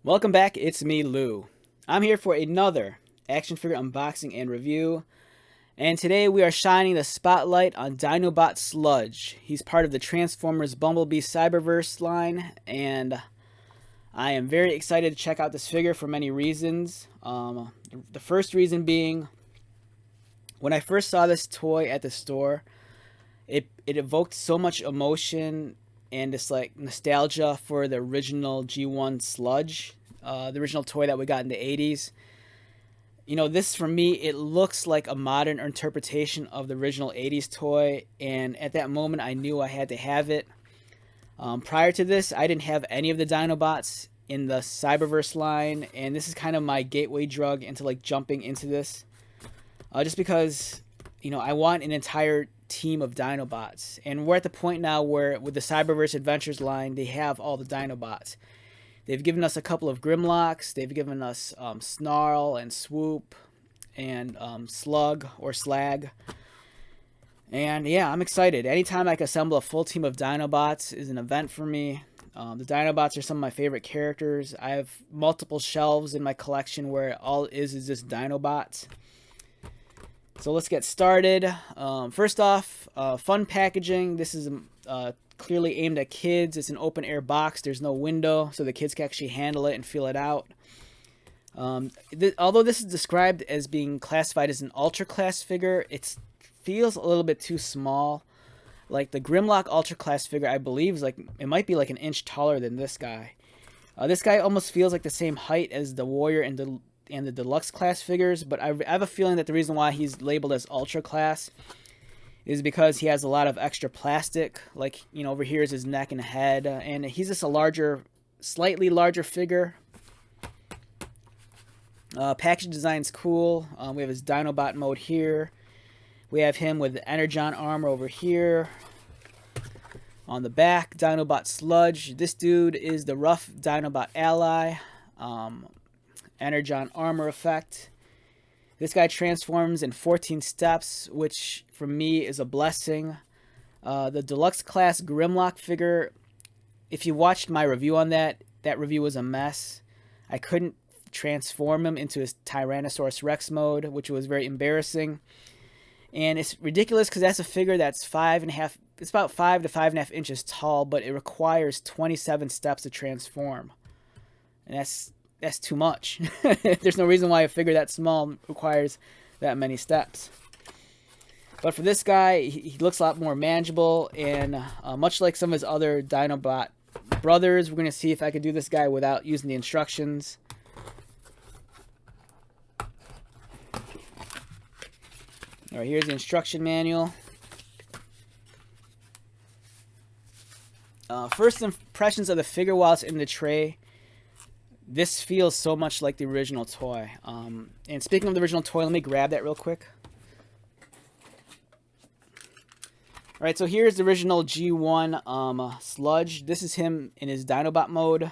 Welcome back, it's me, Lou. I'm here for another action figure unboxing and review, and today we are shining the spotlight on Dinobot Sludge. He's part of the Transformers Bumblebee Cyberverse line, and I am very excited to check out this figure for many reasons. The first reason being, when I first saw this toy at the store, it evoked so much emotion and this like nostalgia for the original G1 Sludge, the original toy that we got in the 80s. You know, this for me, it looks like a modern interpretation of the original 80s toy, and at that moment I knew I had to have it. Prior to this, I didn't have any of the Dinobots in the Cyberverse line, and this is kind of my gateway drug into like jumping into this. Just because, you know, I want an entire team of Dinobots, and we're at the point now where with the Cyberverse Adventures line, they have all the Dinobots. They've given us a couple of Grimlocks, they've given us Snarl and Swoop and Slug or Slag, and yeah, I'm excited. Anytime I can assemble a full team of Dinobots is an event for me. The Dinobots are some of my favorite characters. I have multiple shelves in my collection where all it is just Dinobots. So let's get started. First off, fun packaging. This is clearly aimed at kids. It's an open air box. There's no window, so the kids can actually handle it and feel it out. Although this is described as being classified as an ultra class figure, it feels a little bit too small. Like the Grimlock ultra class figure, I believe is like it might be like an inch taller than this guy. This guy almost feels like the same height as the Warrior and the deluxe class figures, but I have a feeling that the reason why he's labeled as ultra class is because he has a lot of extra plastic. Like, you know, over here is his neck and head, and he's just a larger, slightly larger figure. Package design's cool. We have his Dinobot mode here. We have him with the Energon Armor over here. On the back, Dinobot Sludge. This dude is the rough Dinobot ally. Energon Armor effect. This guy transforms in 14 steps, which for me is a blessing. The deluxe class Grimlock figure, if you watched my review on that review was a mess. I couldn't transform him into his Tyrannosaurus Rex mode, which was very embarrassing. And it's ridiculous because that's a figure that's it's about 5 to 5.5 inches tall, but it requires 27 steps to transform. And that's too much. There's no reason why a figure that small requires that many steps. But for this guy, he looks a lot more manageable, and much like some of his other Dinobot brothers, we're going to see if I can do this guy without using the instructions. Alright, here's the instruction manual. First impressions of the figure while it's in the tray. This feels so much like the original toy. And speaking of the original toy, let me grab that real quick. Alright, so here's the original G1 Sludge. This is him in his Dinobot mode.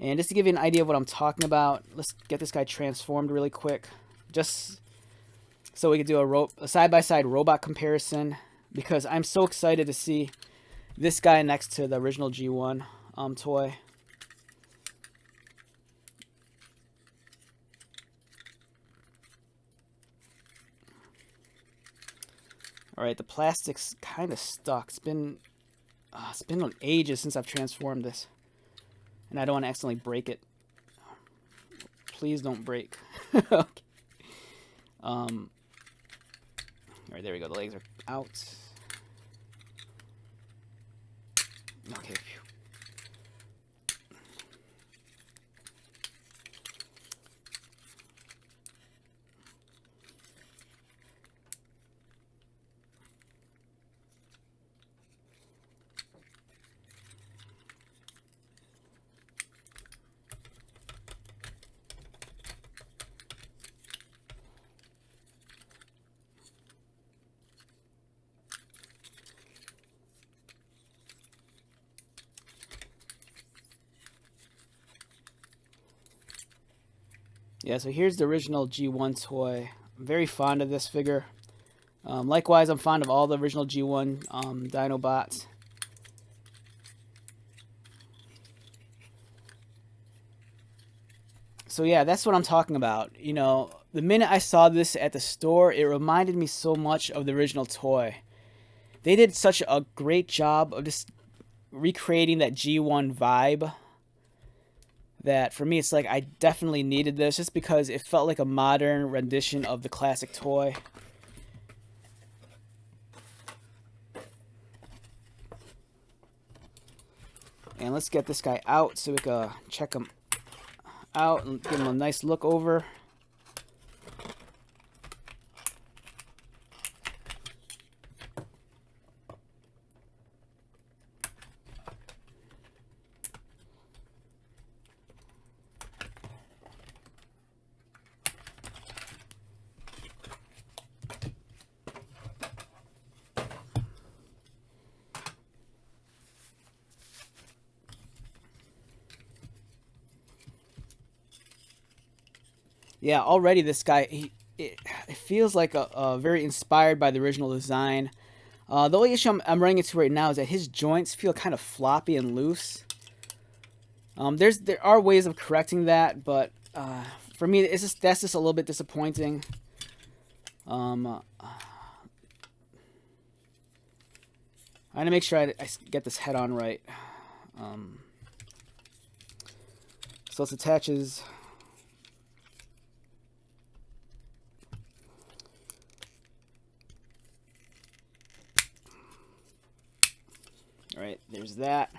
And just to give you an idea of what I'm talking about, let's get this guy transformed really quick. Just so we can do a side-by-side robot comparison. Because I'm so excited to see this guy next to the original G1 toy. Alright, the plastic's kind of stuck. It's been ages since I've transformed this. And I don't want to accidentally break it. Please don't break. Okay. Alright, there we go. The legs are out. Okay. Phew. Yeah, so here's the original G1 toy. I'm very fond of this figure. Likewise, I'm fond of all the original G1 Dinobots. So yeah, that's what I'm talking about. You know, the minute I saw this at the store, it reminded me so much of the original toy. They did such a great job of just recreating that G1 vibe that for me it's like I definitely needed this just because it felt like a modern rendition of the classic toy. And let's get this guy out so we can check him out and give him a nice look over. Yeah, already this guy, it feels like a very inspired by the original design. The only issue I'm running into right now is that his joints feel kind of floppy and loose. There are ways of correcting that, but for me, that's just a little bit disappointing. I want to make sure I get this head on right. So let's attach his... Alright, there's that.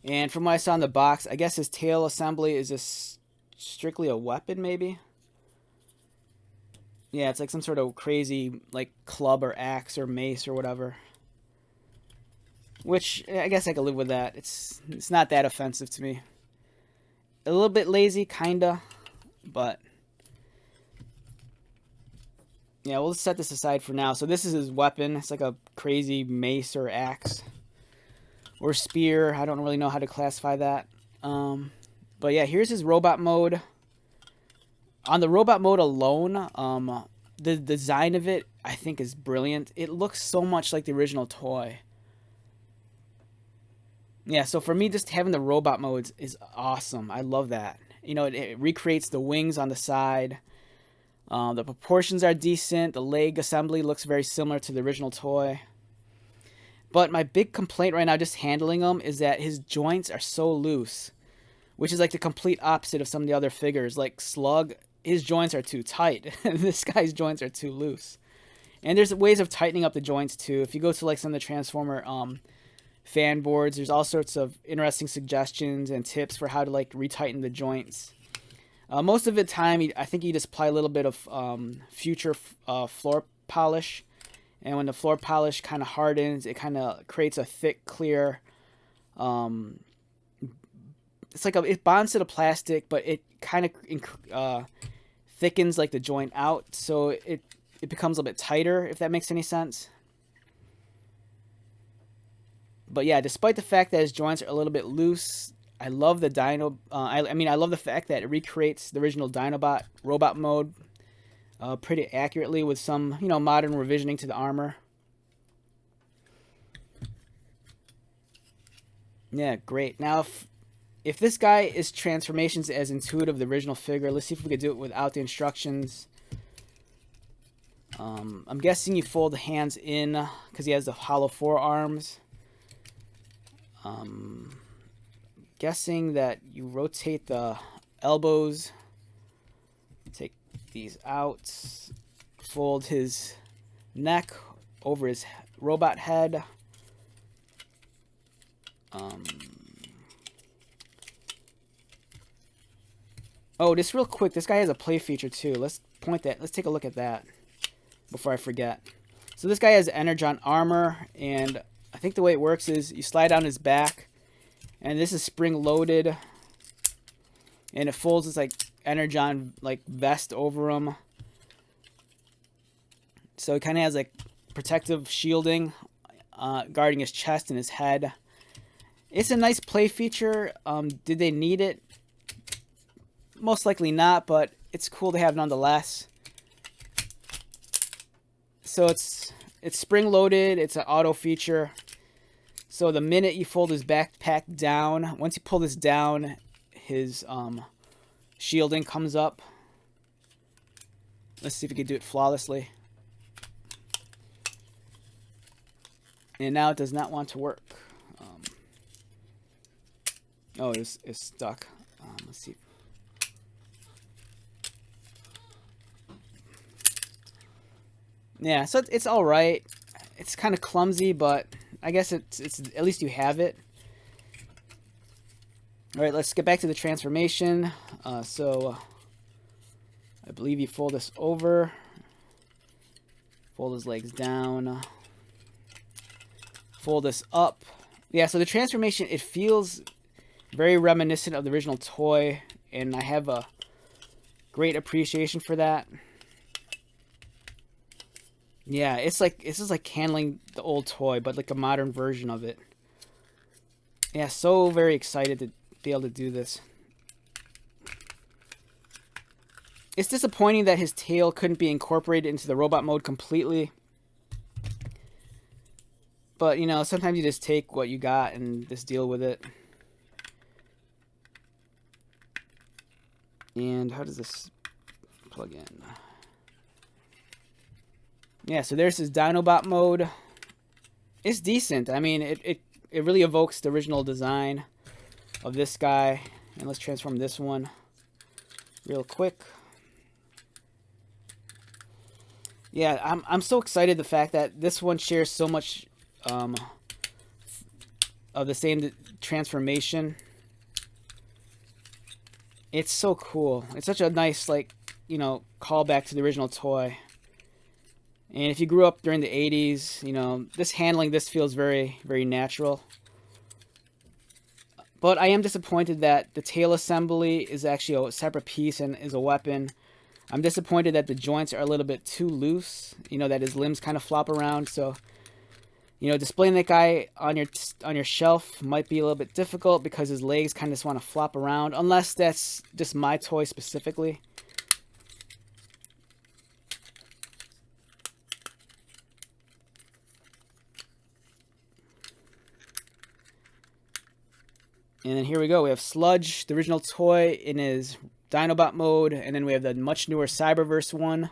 And from what I saw in the box, I guess his tail assembly is just strictly a weapon, maybe? Yeah, it's like some sort of crazy, like, club or axe or mace or whatever. Which, I guess I could live with that. It's not that offensive to me. A little bit lazy, kinda, but... yeah, we'll set this aside for now. So this is his weapon. It's like a crazy mace or axe. Or spear. I don't really know how to classify that. But yeah, here's his robot mode. On the robot mode alone, the design of it, I think, is brilliant. It looks so much like the original toy. Yeah, so for me, just having the robot modes is awesome. I love that. You know, it recreates the wings on the side. The proportions are decent. The leg assembly looks very similar to the original toy. But my big complaint right now, just handling him, is that his joints are so loose. Which is like the complete opposite of some of the other figures. Like Slug, his joints are too tight. This guy's joints are too loose. And there's ways of tightening up the joints too. If you go to like some of the Transformer fan boards, there's all sorts of interesting suggestions and tips for how to like retighten the joints. Most of the time, I think you just apply a little bit of future floor polish. And when the floor polish kind of hardens, it kind of creates a thick, clear... it's like it bonds to the plastic, but it kind of thickens like the joint out. So it becomes a little bit tighter, if that makes any sense. But yeah, despite the fact that his joints are a little bit loose, I love the Dino... I mean, I love the fact that it recreates the original Dinobot robot mode pretty accurately with some, you know, modern revisioning to the armor. Yeah, great. Now, if this guy is transformations as intuitive as the original figure, let's see if we could do it without the instructions. I'm guessing you fold the hands in because he has the hollow forearms. Guessing that you rotate the elbows. Take these out. Fold his neck over his robot head. Oh, just real quick, this guy has a play feature too. Let's take a look at that before I forget. So this guy has Energon Armor, and I think the way it works is you slide down his back, and this is spring loaded, and it folds this like Energon like vest over him. So it kind of has like protective shielding guarding his chest and his head. It's a nice play feature. Did they need it? Most likely not, but it's cool to have nonetheless. So it's spring loaded. It's an auto feature. So the minute you fold his backpack down, once you pull this down, his shielding comes up. Let's see if we can do it flawlessly. And now it does not want to work. Oh, it's stuck. Let's see. Yeah, so it's all right. It's kind of clumsy, but I guess it's at least you have it. All right, let's get back to the transformation. So I believe you fold this over, fold his legs down, fold this up. Yeah, so the transformation, it feels very reminiscent of the original toy, and I have a great appreciation for that. Yeah, it's just like handling the old toy, but like a modern version of it. Yeah, so very excited to be able to do this. It's disappointing that his tail couldn't be incorporated into the robot mode completely. But, you know, sometimes you just take what you got and just deal with it. And how does this plug in? Yeah, so there's his Dinobot mode. It's decent. I mean, it really evokes the original design of this guy. And let's transform this one real quick. Yeah, I'm so excited the fact that this one shares so much of the same transformation. It's so cool. It's such a nice, like, you know, callback to the original toy. And if you grew up during the 80s, you know, handling this feels very, very natural. But I am disappointed that the tail assembly is actually a separate piece and is a weapon. I'm disappointed that the joints are a little bit too loose, you know, that his limbs kind of flop around. So, you know, displaying that guy on your shelf might be a little bit difficult because his legs kind of just want to flop around, unless that's just my toy specifically. And then here we go. We have Sludge, the original toy, in his Dinobot mode. And then we have the much newer Cyberverse one.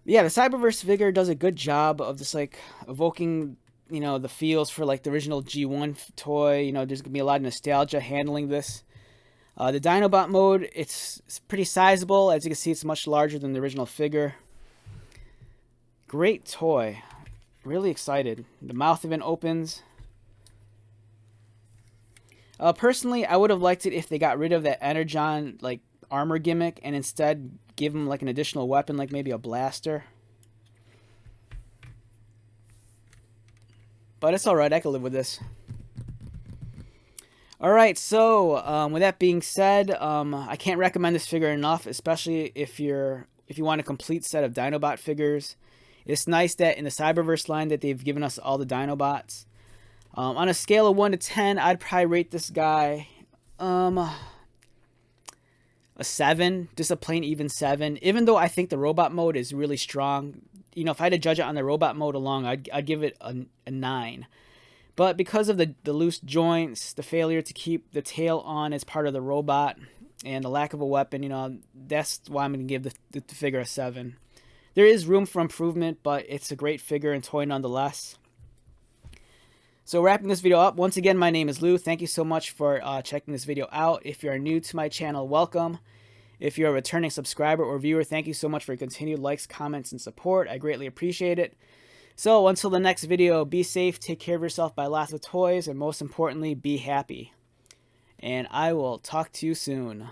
Yeah, the Cyberverse figure does a good job of just, like, evoking, you know, the feels for, like, the original G1 toy. You know, there's going to be a lot of nostalgia handling this. The Dinobot mode, it's pretty sizable. As you can see, it's much larger than the original figure. Great toy. Really excited. The mouth even opens. Personally, I would have liked it if they got rid of that Energon, like, armor gimmick and instead give him, like, an additional weapon, like maybe a blaster. But it's alright, I can live with this. Alright, so with that being said, I can't recommend this figure enough, especially if you want a complete set of Dinobot figures. It's nice that in the Cyberverse line that they've given us all the Dinobots. On a scale of 1 to 10, I'd probably rate this guy a 7, just a plain even 7. Even though I think the robot mode is really strong, you know, if I had to judge it on the robot mode alone, I'd give it a 9. But because of the loose joints, the failure to keep the tail on as part of the robot, and the lack of a weapon, you know, that's why I'm going to give the figure a 7. There is room for improvement, but it's a great figure and toy nonetheless. So wrapping this video up, once again, my name is Lou. Thank you so much for checking this video out. If you're new to my channel, welcome. If you're a returning subscriber or viewer, thank you so much for your continued likes, comments, and support. I greatly appreciate it. So until the next video, be safe, take care of yourself, buy lots of toys, and most importantly, be happy. And I will talk to you soon.